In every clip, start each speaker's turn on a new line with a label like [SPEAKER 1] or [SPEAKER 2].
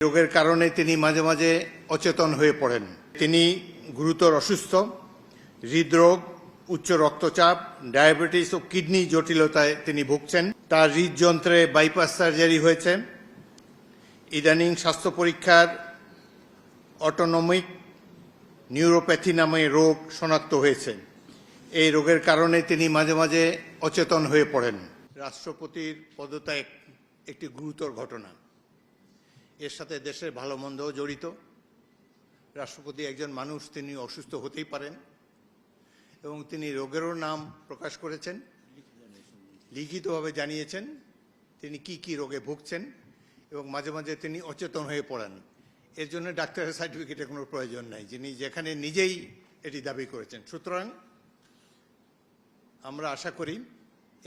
[SPEAKER 1] রোগের কারণে তিনি মাঝে মাঝে অচেতন হয়ে পড়েন। তিনি গুরুতর অসুস্থ, হৃদরোগ, উচ্চ রক্তচাপ, ডায়াবেটিস ও কিডনি জটিলতায় তিনি ভুগছেন। তার হৃদযন্ত্রে বাইপাস সার্জারি হয়েছে। ইদানিং স্বাস্থ্য পরীক্ষার অটোনমিক নিউরোপ্যাথি নামে রোগ শনাক্ত হয়েছে। এই রোগের কারণে তিনি মাঝে মাঝে অচেতন হয়ে পড়েন। রাষ্ট্রপতির পদত্যাগ একটি গুরুতর ঘটনা। এর সাথে দেশের ভালো মন্দও জড়িত। রাষ্ট্রপতি একজন মানুষ, তিনি অসুস্থ হতেই পারেন এবং তিনি রোগেরও নাম প্রকাশ করেছেন, লিখিতভাবে জানিয়েছেন তিনি কি রোগে ভুগছেন এবং মাঝে মাঝে তিনি অচেতন হয়ে পড়েন। এর জন্য ডাক্তারের সার্টিফিকেটের কোনো প্রয়োজন নাই, যিনি যেখানে নিজেই এটি দাবি করেছেন। সুতরাং আমরা আশা করি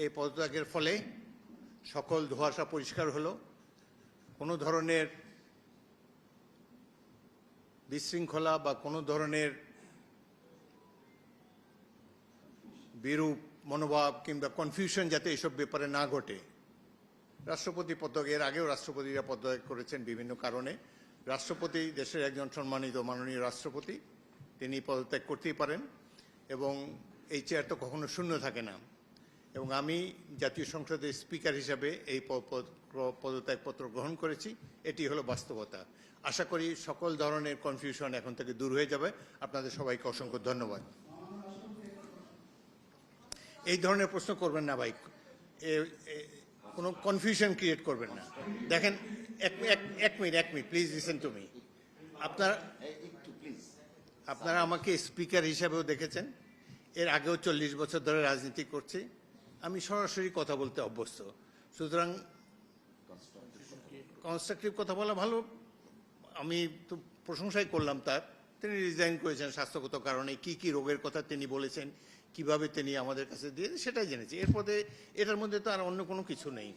[SPEAKER 1] এই পদত্যাগের ফলে সকল ধোঁয়াশা পরিষ্কার হলো, কোনো ধরনের বিশৃঙ্খলা বা কোনো ধরনের বিরূপ মনোভাব কিংবা কনফিউশন যাতে এইসব ব্যাপারে না ঘটে। রাষ্ট্রপতি পদত্যাগ, এর আগেও রাষ্ট্রপতিরা পদত্যাগ করেছেন বিভিন্ন কারণে। রাষ্ট্রপতি দেশের একজন সম্মানিত মাননীয় রাষ্ট্রপতি, তিনি পদত্যাগ করতেই পারেন এবং এই চেয়ার তো কখনো শূন্য থাকে না। এবং আমি জাতীয় সংসদের স্পিকার হিসাবে এই পদত্যাগপত্র গ্রহণ করেছি। এটি হলো বাস্তবতা। আশা করি সকল ধরনের কনফিউশন এখন থেকে দূর হয়ে যাবে। আপনাদের সবাইকে অসংখ্য ধন্যবাদ। এই ধরনের প্রশ্ন করবেন না ভাই, কোনো কনফিউশন ক্রিয়েট করবেন না। দেখেন, এক minute please listen to me. আপনারা আমাকে স্পিকার হিসাবেও দেখেছেন, এর আগেও 40 বছর ধরে রাজনীতি করছি। আমি সরাসরি কথা বলতে অভ্যস্ত। সুতরাং কনস্ট্রাকটিভ কথা বলা ভালো। আমি তো প্রশংসাই করলাম তার। তিনি রিজাইন করেছেন স্বাস্থ্যগত কারণে। কি রোগের কথা তিনি বলেছেন, কিভাবে তিনি আমাদের কাছে দিয়ে সেটাই জেনেছি। এরপরে এটার মধ্যে তো আর অন্য কোনো কিছু নেই।